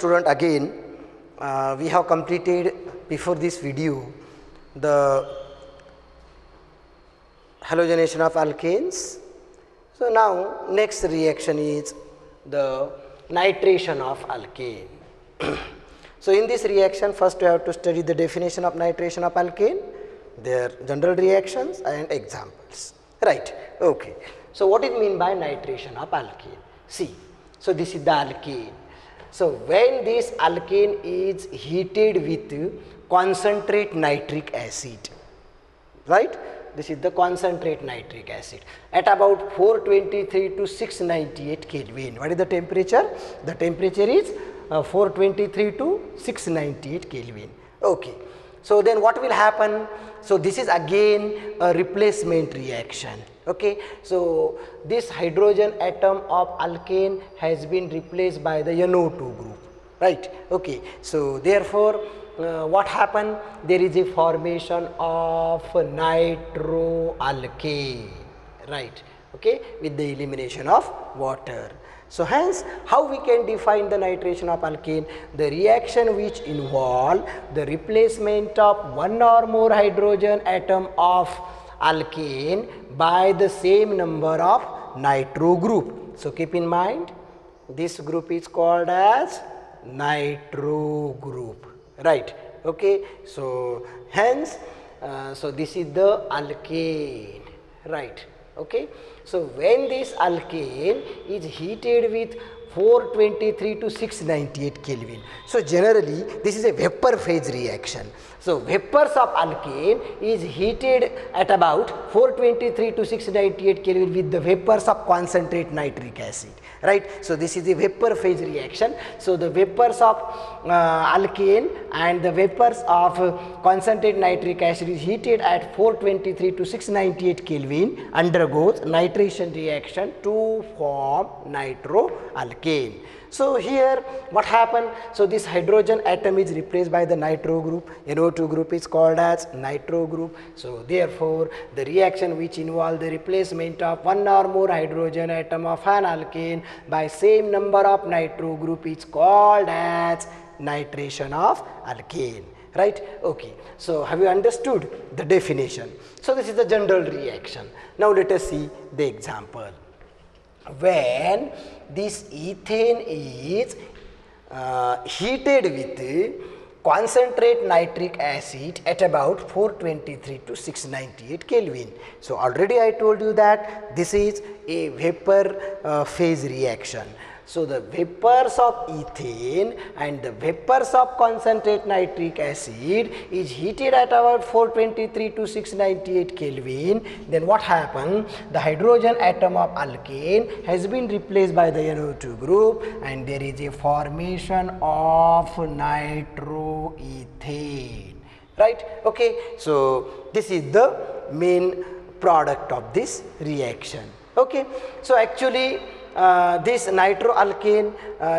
student, again we have completed before this video the halogenation of alkanes. So now next reaction is the nitration of alkane. So in this reaction, first you have to study the definition of nitration of alkane, their general reactions and examples, right? Okay. So what it mean by nitration of alkane? See, so this is the alkane. So when this alkane is heated with concentrate nitric acid, right? This is the concentrate nitric acid at about 423 to 698 Kelvin. What is the temperature? The temperature is 423 to 698 Kelvin. Okay. So then what will happen? So this is again a replacement reaction. Okay. So this hydrogen atom of alkane has been replaced by the NO2 group, right? Okay. So therefore what happened? There is a formation of nitroalkane, right? Okay, with the elimination of water. So hence, how we can define the nitration of alkane? The reaction which involve the replacement of one or more hydrogen atom of alkane by the same number of nitro group. So keep in mind, this group is called as nitro group, right? Okay. So hence, so this is the alkane, right? Okay. So when this alkane is heated with 423 to 698 Kelvin. So generally this is a vapor phase reaction. So vapors of alkane is heated at about 423 to 698 Kelvin with the vapors of concentrate nitric acid, right? So this is a vapor phase reaction. So the vapors of alkane and the vapors of concentrate nitric acid is heated at 423 to 698 Kelvin, undergoes nitration reaction to form nitroalkane. So here what happened? So this hydrogen atom is replaced by the nitro group. NO2 group is called as nitro group. So therefore the reaction which involve the replacement of one or more hydrogen atom of an alkane by same number of nitro group is called as nitration of alkane, right? Okay. So have you understood the definition? So this is the general reaction. Now let us see the example. When this ethane is heated with concentrate nitric acid at about 423 to 698 Kelvin. So already I told you that this is a vapor phase reaction. So the vapors of ethane and the vapors of concentrate nitric acid is heated at about 423 to 698 Kelvin. Then what happened? The hydrogen atom of alkane has been replaced by the NO2 group and there is a formation of nitroethane, right? Okay. So this is the main product of this reaction. Okay. So actually this nitroalkane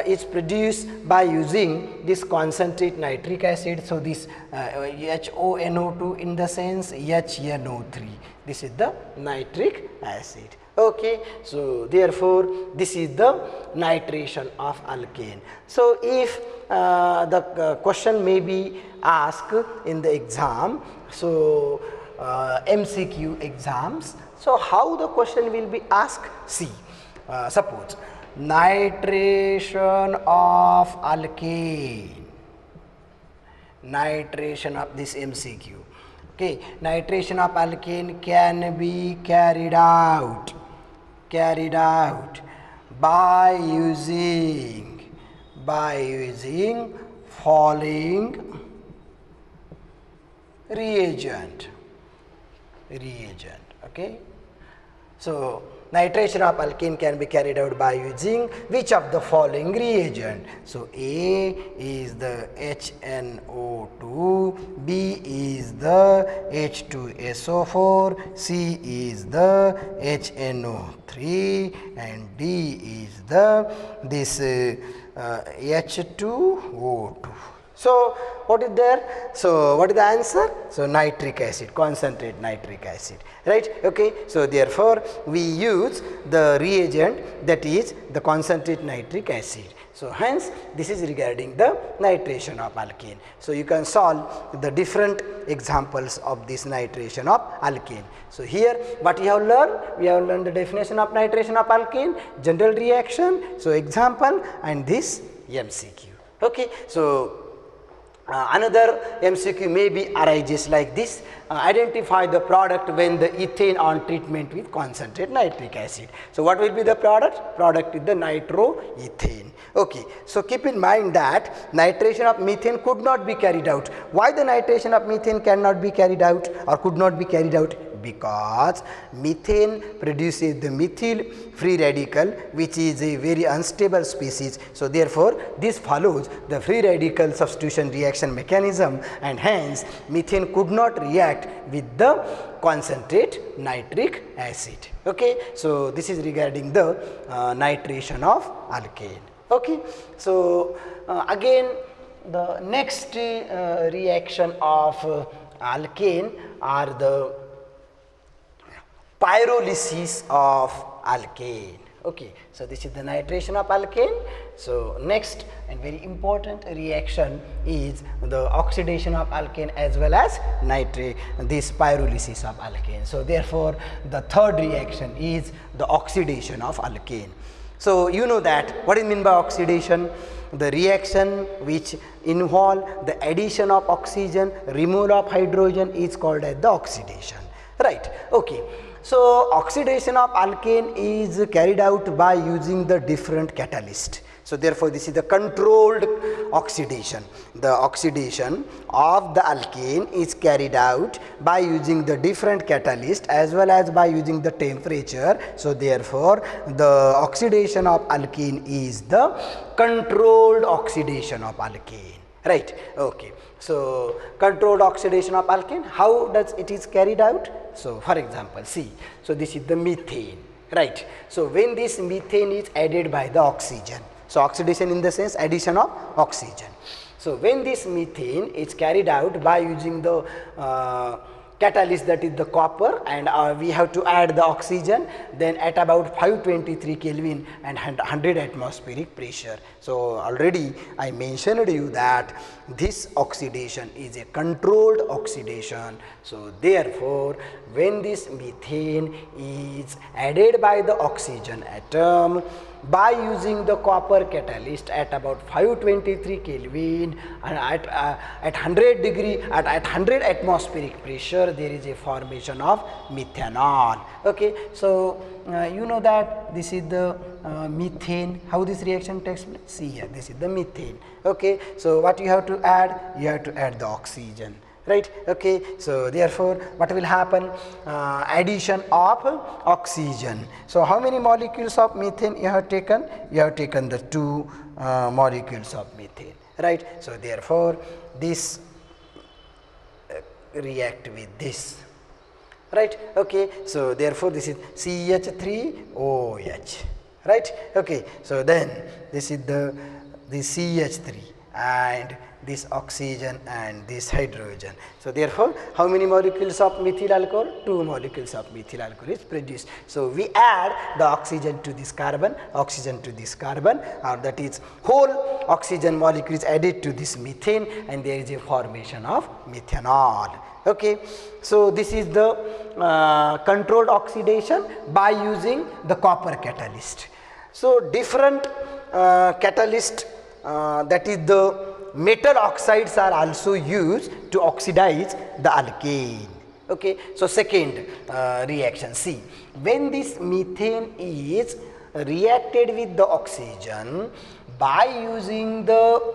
is produced by using this concentrate nitric acid. So this HONO2 in the sense HNO3. This is the nitric acid. Okay. So therefore this is the nitration of alkane. So if the question may be asked in the exam, so MCQ exams, so how the question will be asked? See. Suppose nitration of alkane, nitration of this MCQ. Okay, nitration of alkane can be carried out by using following reagent. Okay. So nitration of alkane can be carried out by using which of the following reagent? So A is the HNO2, B is the H2SO4, C is the HNO3 and D is the H2O2. So what is there? So what is the answer? So nitric acid, concentrate nitric acid, right? Okay. So therefore we use the reagent that is the concentrate nitric acid. So hence this is regarding the nitration of alkane. So you can solve the different examples of this nitration of alkane. So here what we have learned? We have learned the definition of nitration of alkane, general reaction, so example, and this MCQ. Okay, so another MCQ may be arises like this. Identify the product when the ethane on treatment with concentrate nitric acid. So what will be the product? Product is the nitroethane. Okay, so keep in mind that nitration of methane could not be carried out. Why the nitration of methane cannot be carried out or could not be carried out? Because methane produces the methyl free radical, which is a very unstable species. So therefore this follows the free radical substitution reaction mechanism, and hence methane could not react with the concentrate nitric acid. Okay, so this is regarding the nitration of alkane. Okay, so again the next reaction of alkane are the pyrolysis of alkane. Okay, so this is the nitration of alkane. So next and very important reaction is the oxidation of alkane as well as this pyrolysis of alkane. So therefore the third reaction is the oxidation of alkane. So you know that what is meant by oxidation? The reaction which involve the addition of oxygen, removal of hydrogen is called as the oxidation, right? Okay. So oxidation of alkane is carried out by using the different catalyst. So therefore this is the controlled oxidation. The oxidation of the alkane is carried out by using the different catalyst as well as by using the temperature. So therefore the oxidation of alkane is the controlled oxidation of alkane, right? Okay, so controlled oxidation of alkane, how does it is carried out? So for example, see, so this is the methane, right? So when this methane is added by the oxygen, so oxidation in the sense addition of oxygen. So when this methane is carried out by using the catalyst, that is the copper, and we have to add the oxygen, then at about 523 Kelvin and 100 atmospheric pressure. So already I mentioned you that this oxidation is a controlled oxidation. So therefore when this methane is added by the oxygen atom by using the copper catalyst at about 523 Kelvin and at 100 degree at 100 atmospheric pressure, there is a formation of methanol. Okay, so you know that this is the methane. How this reaction takes place? See here, this is the methane. Okay, so what you have to add? You have to add the oxygen, right? Okay, so therefore what will happen? Addition of oxygen. So how many molecules of methane you have taken? You have taken the 2 molecules of methane, right? So therefore this react with this, right? Okay, so therefore this is CH3OH, right? Okay, so then this is the CH3 and this oxygen and this hydrogen. So therefore how many molecules of methyl alcohol? 2 molecules of methyl alcohol is produced. So we add the oxygen to this carbon, oxygen to this carbon, or that is whole oxygen molecule is added to this methane, and there is a formation of methanol. Okay, so this is the controlled oxidation by using the copper catalyst. So different catalyst, that is the metal oxides, are also used to oxidize the alkane. Okay, so second reaction, see, when this methane is reacted with the oxygen by using the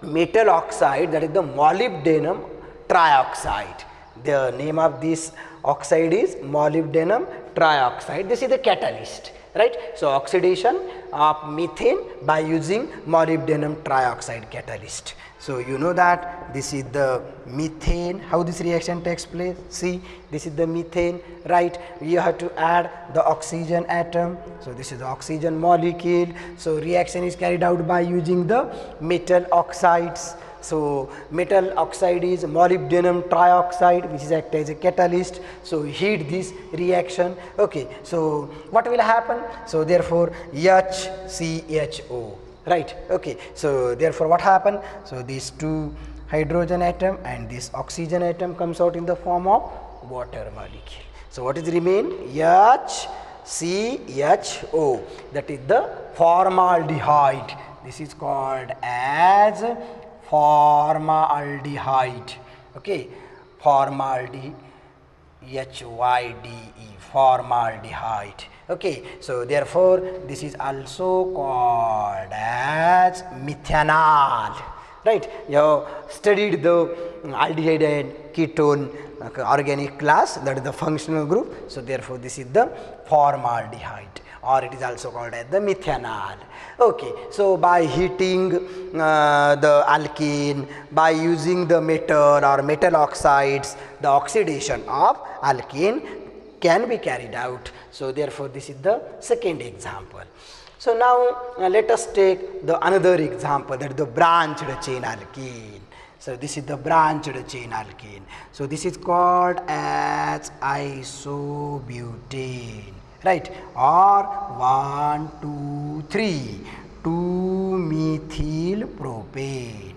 metal oxide, that is the molybdenum trioxide. The name of this oxide is molybdenum trioxide. This is the catalyst, right? So oxidation of methane by using molybdenum trioxide catalyst. So you know that this is the methane. How this reaction takes place? See, this is the methane, right? You have to add the oxygen atom. So this is the oxygen molecule. So reaction is carried out by using the metal oxides. So metal oxide is molybdenum trioxide, which is act as a catalyst. So heat this reaction. Okay, so what will happen? So therefore HCHO, right? Okay, so therefore what happened? So these two hydrogen atom and this oxygen atom comes out in the form of water molecule. So what is remain? HCHO, that is the formaldehyde. This is called as formaldehyde. Okay, formaldehyde, formaldehyde. Okay, so therefore this is also called as methanol, right? You have studied the aldehyde and ketone organic class, that is the functional group. So therefore this is the formaldehyde, or it is also called as the methanol. Okay, so by heating the alkene, by using the metal or metal oxides, the oxidation of alkene can be carried out. So therefore this is the second example. So now let us take the another example, that is the branched chain alkene. So this is the branched chain alkene. So this is called as isobutane, right? Or 1, 2, 3, 2-methyl propane.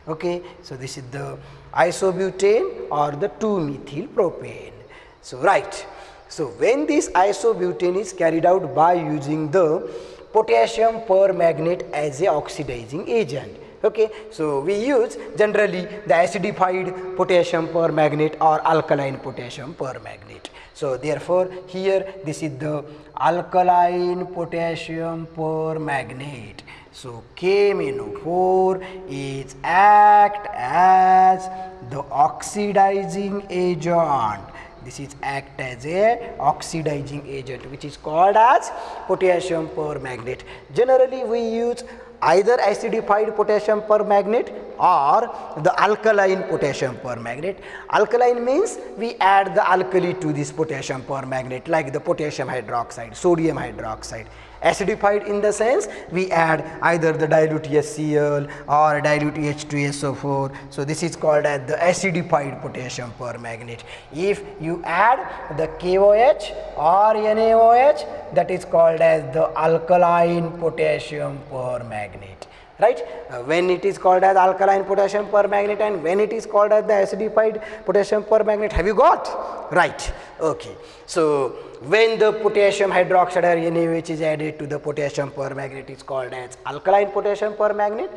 Okay, so this is the isobutane or the 2-methyl propane. So right. So when this isobutane is carried out by using the potassium permanganate as a oxidizing agent. Okay, so we use generally the acidified potassium permanganate or alkaline potassium permanganate. So therefore here this is the alkaline potassium permanganate. So KMnO4 is act as the oxidizing agent. This is act as a oxidizing agent, which is called as potassium permanganate. Generally we use either acidified potassium permanganate or the alkaline potassium permanganate. Alkaline means we add the alkali to this potassium permanganate, like the potassium hydroxide, sodium hydroxide. Acidified in the sense we add either the dilute HCl or dilute H2SO4. So this is called as the acidified potassium permanganate. If you add the KOH or NaOH, that is called as the alkaline potassium permanganate, right? When it is called as alkaline potassium permanganate and when it is called as the acidified potassium permanganate, have you got? Right. Okay. So when the potassium hydroxide or NaOH is added to the potassium permanganate, it is called as alkaline potassium permanganate.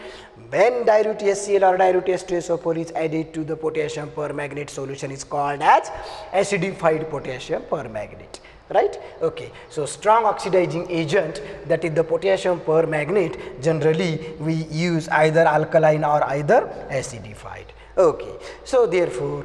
When dilute HCl or dilute H2SO4 is added to the potassium permanganate solution, is called as acidified potassium permanganate. Right? Okay. So strong oxidizing agent, that is the potassium permanganate, generally we use either alkaline or either acidified. Okay. So therefore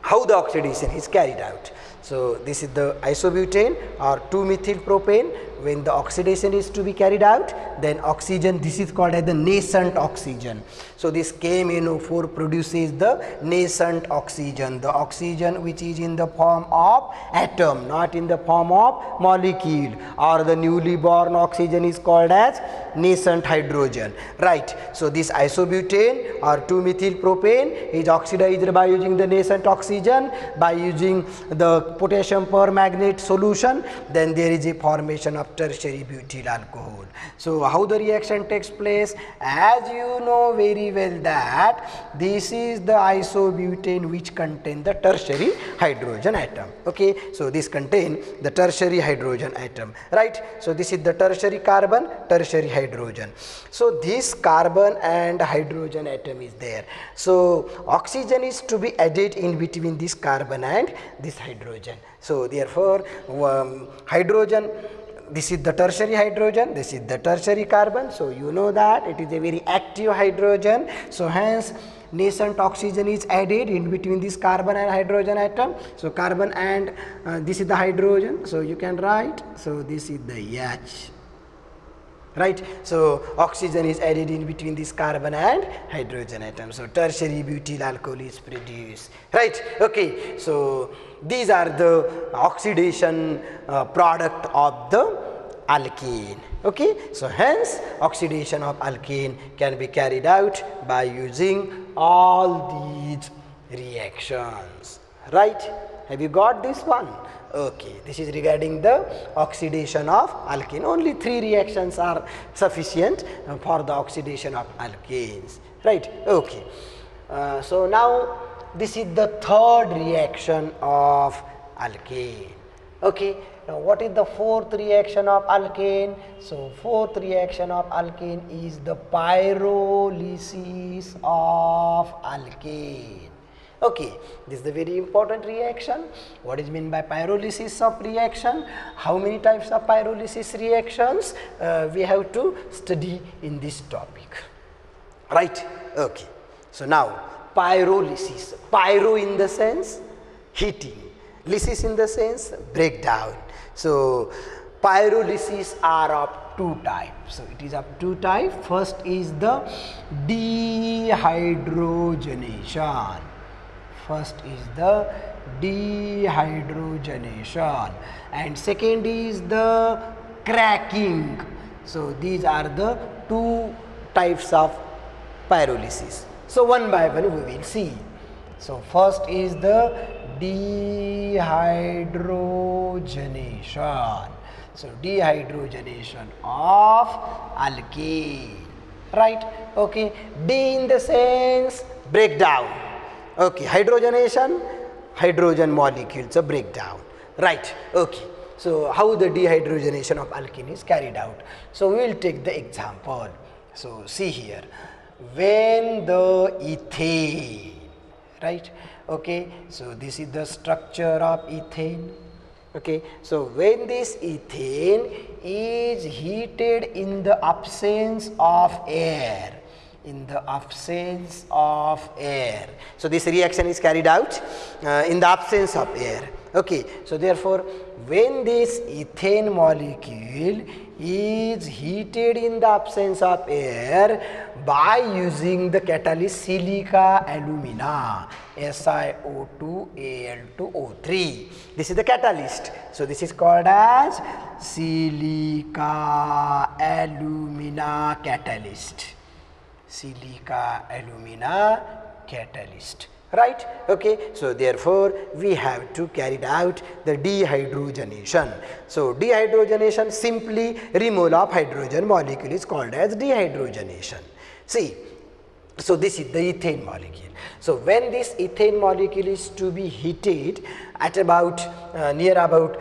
how the oxidation is carried out? So this is the isobutane or 2-methyl propane. When the oxidation is to be carried out, then oxygen, this is called as the nascent oxygen. So this KMnO4 produces the nascent oxygen, the oxygen which is in the form of atom, not in the form of molecule, or the newly born oxygen is called as nascent hydrogen, right? So this isobutane or 2-methyl propane is oxidized by using the nascent oxygen, by using the potassium permanganate solution, then there is a formation of tertiary butyl alcohol. So how the reaction takes place? As you know very well that this is the isobutane which contain the tertiary hydrogen atom. Okay, so this contain the tertiary hydrogen atom, right? So this is the tertiary carbon, tertiary hydrogen. So this carbon and hydrogen atom is there. So oxygen is to be added in between this carbon and this hydrogen. So therefore hydrogen, this is the tertiary hydrogen, this is the tertiary carbon. So you know that it is a very active hydrogen. So hence nascent oxygen is added in between this carbon and hydrogen atom. So carbon and this is the hydrogen. So you can write, so this is the H, right? So oxygen is added in between this carbon and hydrogen atom. So tertiary butyl alcohol is produced, right? Okay, so these are the oxidation product of the alkene. Okay, so hence oxidation of alkene can be carried out by using all these reactions, right? Have you got this one? Okay, this is regarding the oxidation of alkene. Only 3 reactions are sufficient for the oxidation of alkanes, right? Okay. So now this is the third reaction of alkane. Okay, now what is the fourth reaction of alkane? So fourth reaction of alkane is the pyrolysis of alkane. Okay, this is the very important reaction. What is meant by pyrolysis of reaction? How many types of pyrolysis reactions we have to study in this topic, right? Okay, so now pyrolysis, pyro in the sense heating, lysis in the sense breakdown. So pyrolysis are of 2 types. So it is of 2 types. First is the dehydrogenation. First is the dehydrogenation and second is the cracking. So these are the 2 types of pyrolysis. So one by one we will see. So first is the dehydrogenation. So dehydrogenation of alkane, right? Okay, D in the sense breakdown. Okay, hydrogenation, hydrogen molecules, a breakdown, right? Okay, so how the dehydrogenation of alkene is carried out? So we will take the example. So see here, when the ethane, right? Okay, so this is the structure of ethane. Okay, so when this ethane is heated in the absence of air, in the absence of air. So this reaction is carried out in the absence of air. Okay, so therefore when this ethane molecule is heated in the absence of air by using the catalyst silica alumina, SiO2Al2O3. This is the catalyst. So this is called as silica alumina catalyst. Silica alumina catalyst, right? Okay, so therefore we have to carry out the dehydrogenation. So dehydrogenation, simply removal of hydrogen molecule, is called as dehydrogenation. See, so this is the ethane molecule. So when this ethane molecule is to be heated at about near about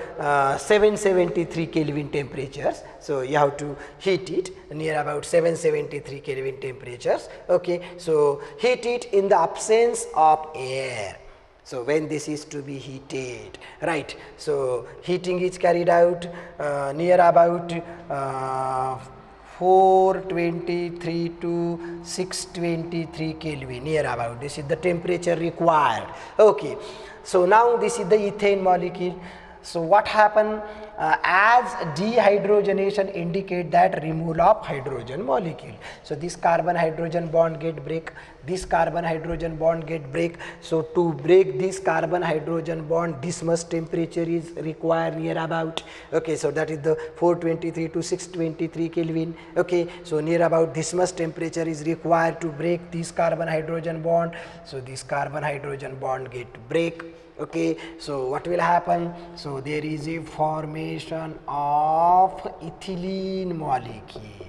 773 Kelvin temperatures, so you have to heat it near about 773 Kelvin temperatures. Okay, so heat it in the absence of air. So when this is to be heated, right? So heating is carried out near about 423 to 623 Kelvin, near about. This is the temperature required. Okay, so now this is the ethane molecule. So what happened, as dehydrogenation indicate that removal of hydrogen molecule. So this carbon hydrogen bond get break, this carbon hydrogen bond get break. So to break this carbon hydrogen bond, this much temperature is required near about. Okay, so that is the 423 to 623 Kelvin. Okay, so near about this much temperature is required to break this carbon hydrogen bond. So this carbon hydrogen bond get break. Okay, so what will happen? So there is a formation of ethylene molecule,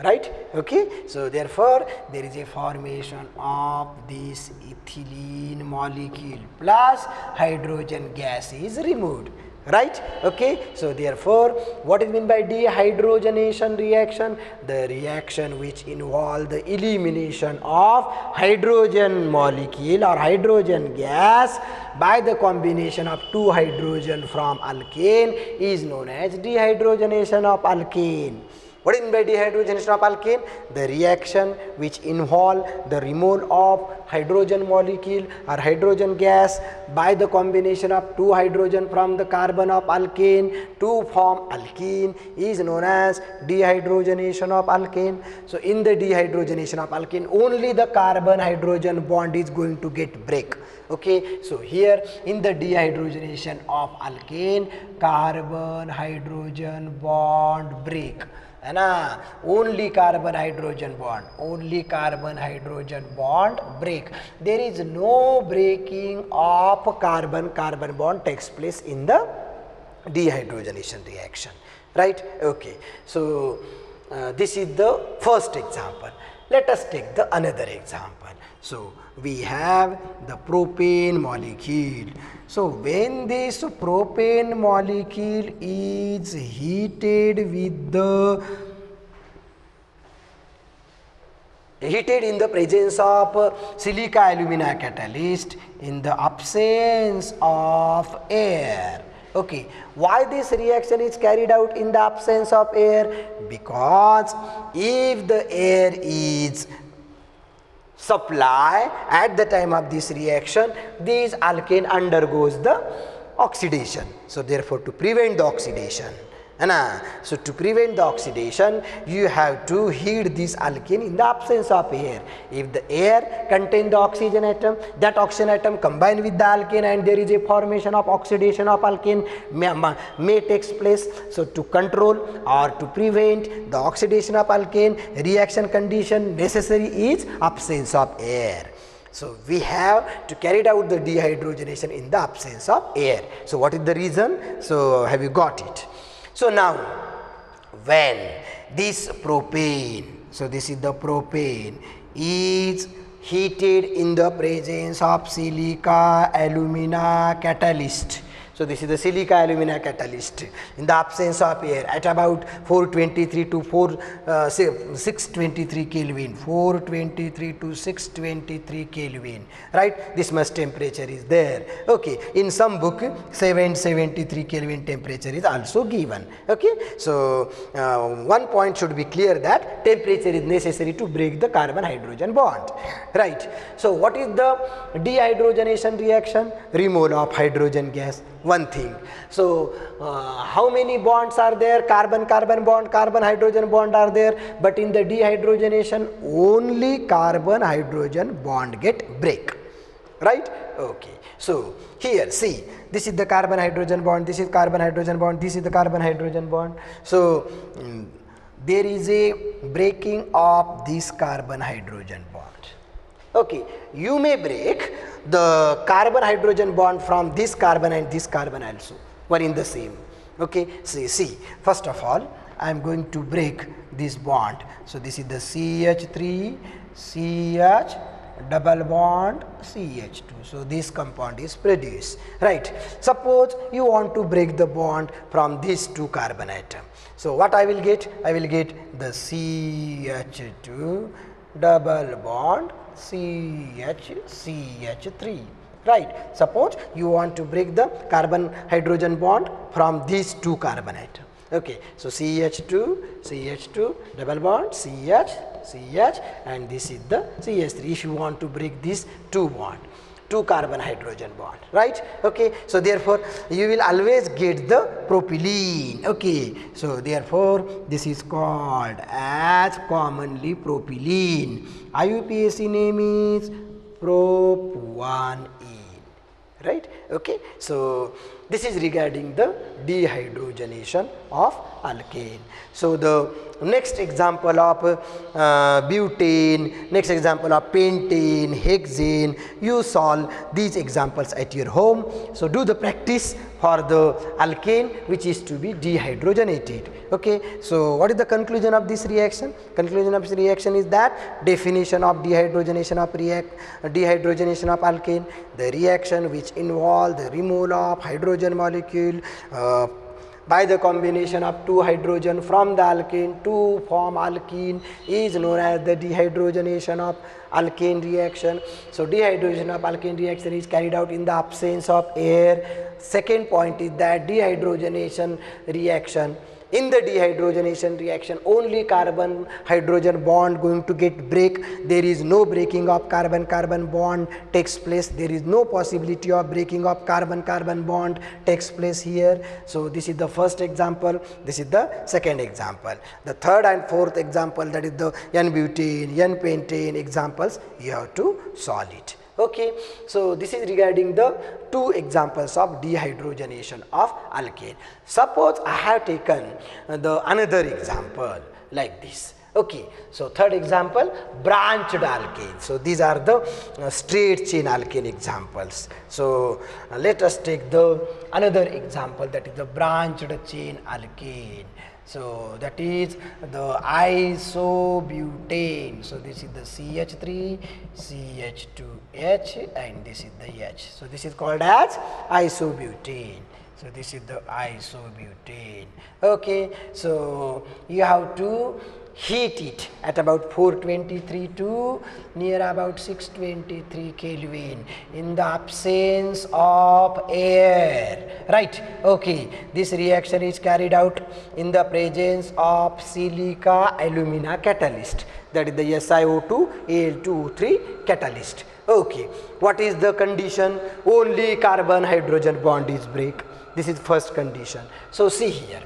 right? Okay, so therefore there is a formation of this ethylene molecule plus hydrogen gas is removed, right? Okay, so therefore what is meant by dehydrogenation reaction? The reaction which involve the elimination of hydrogen molecule or hydrogen gas by the combination of 2 hydrogen from alkane is known as dehydrogenation of alkane. What is meant by dehydrogenation of alkane? The reaction which involve the removal of hydrogen molecule or hydrogen gas by the combination of 2 hydrogen from the carbon of alkane to form alkene is known as dehydrogenation of alkane. So in the dehydrogenation of alkane, only the carbon hydrogen bond is going to get break. Okay, so here in the dehydrogenation of alkane, carbon hydrogen bond break. है ना, only carbon hydrogen bond break. There is no breaking of carbon bond takes place in the dehydrogenation reaction, right? Okay, so this is the first example. Let us take the another example. So we have the propane molecule. So when this propane molecule is heated in the presence of silica alumina catalyst in the absence of air. Okay, why this reaction is carried out in the absence of air? Because if the air is supply at the time of this reaction, this alkane undergoes the oxidation. So therefore, to prevent the oxidation, so to prevent the oxidation, you have to heat this alkane in the absence of air. If the air contains the oxygen atom, that oxygen atom combine with the alkane and there is a formation of oxidation of alkane may takes place. So to control or to prevent the oxidation of alkane, reaction condition necessary is absence of air. So we have to carry out the dehydrogenation in the absence of air. So what is the reason? So have you got it? So now when this propane, so this is the propane, is heated in the presence of silica alumina catalyst. So this is the silica alumina catalyst in the absence of air at about 423 to 623 Kelvin, 423 to 623 Kelvin, right? This much temperature is there. Okay, in some book 773 Kelvin temperature is also given. Okay, so one point should be clear that temperature is necessary to break the carbon hydrogen bond, right? So what is the dehydrogenation reaction? Removal of hydrogen gas. One thing. So how many bonds are there? Carbon bond, carbon hydrogen bond are there, but in the dehydrogenation only carbon hydrogen bond get break, right? Okay, so here see, this is the carbon hydrogen bond, this is carbon hydrogen bond, this is the carbon hydrogen bond. So there is a breaking of this carbon hydrogen bond. Okay, you may break the carbon hydrogen bond from this carbon and this carbon also, one in the same. Okay, see, first of all I am going to break this bond. So this is the CH3 CH double bond CH2. So this compound is produced, right? Suppose you want to break the bond from these two carbon atom. So what I will get? I will get the CH2 double bond CH3, right? Suppose you want to break the carbon hydrogen bond from these two carbon atom. Okay, so CH2 double bond CH and this is the CH3. If you want to break these two carbon hydrogen bond, right? Okay, so therefore you will always get the propylene. Okay, so therefore this is called as commonly propylene. IUPAC name is prop-1ene, right? Okay, so this is regarding the dehydrogenation of alkane. So the next example of butane, next example of pentane, hexane, you solve these examples at your home. So do the practice for the alkane which is to be dehydrogenated. Okay, so what is the conclusion of this reaction? Conclusion of this reaction is that definition of dehydrogenation of alkane, the reaction which involve the removal of hydrogen molecule by the combination of two hydrogen from the alkane to form alkene is known as the dehydrogenation of alkane reaction. So dehydrogenation of alkane reaction is carried out in the absence of air. Second point is that dehydrogenation reaction, in the dehydrogenation reaction only carbon hydrogen bond going to get break. There is no breaking of carbon bond takes place. There is no possibility of breaking of carbon bond takes place here. So this is the first example, this is the second example. The third and fourth example, that is the N-butane, N-pentane examples, you have to solve it. Okay, so this is regarding the two examples of dehydrogenation of alkane. Suppose I have taken the another example like this. Okay, so third example, branched alkane. So these are the straight chain alkane examples. So let us take the another example, that is the branched chain alkane. So that is the isobutane. So this is the CH3, CH2H, and this is the H. So this is called as isobutane. So this is the isobutane. Okay, so you have to heat it at about 423 to near about 623 Kelvin in the absence of air, right? Okay, this reaction is carried out in the presence of silica alumina catalyst, that is the SiO2 Al2O3 catalyst. Okay, what is the condition? Only carbon hydrogen bond is break. This is first condition. So see here.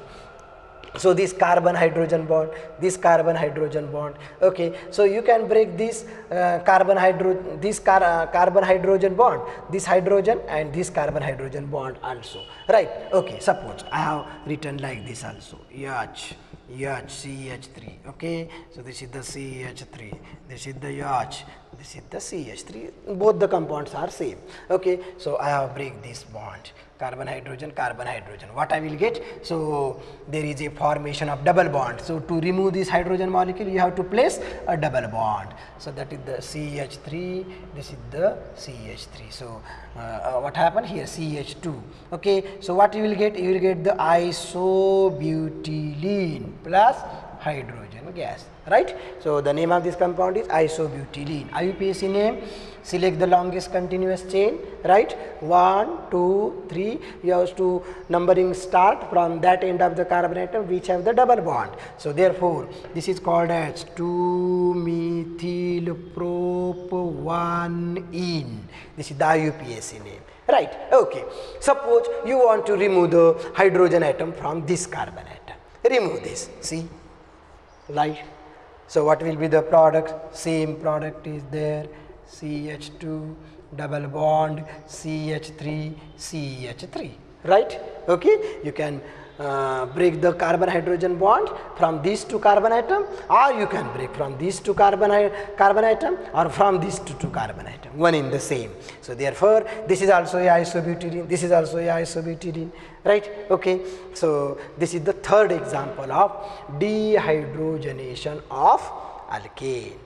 So this carbon hydrogen bond, this carbon hydrogen bond. Okay, so you can break this carbon hydrogen bond, this hydrogen and this carbon hydrogen bond also, right? Okay, suppose I have written like this also, CH3. Okay, so this is the CH3, this is the H, this is the CH3. Both the compounds are same. Okay, so I have break this bond, carbon hydrogen, carbon hydrogen. What I will get? So there is a formation of double bond. So to remove this hydrogen molecule, you have to place a double bond. So that is the CH3, this is the CH3. So what happened here? CH2. Okay, so what you will get? You will get the isobutylene plus hydrogen gas, right? So the name of this compound is isobutylene. IUPAC name, select the longest continuous chain, right? 1, 2, 3. You have to numbering start from that end of the carbon atom which have the double bond. So therefore this is called as 2-methyl-prop-1-ene. This is the IUPAC name, right? Okay, suppose you want to remove the hydrogen atom from this carbon atom. Remove this, see, right? So what will be the product? Same product is there, CH2 double bond CH3 CH3, right? Okay, you can break the carbon hydrogen bond from these two carbon atom, or you can break from these two carbon atom or from these two carbon atom, one in the same. So therefore this is also a isobutylene, this is also a isobutylene, right? Okay, so this is the third example of dehydrogenation of alkane.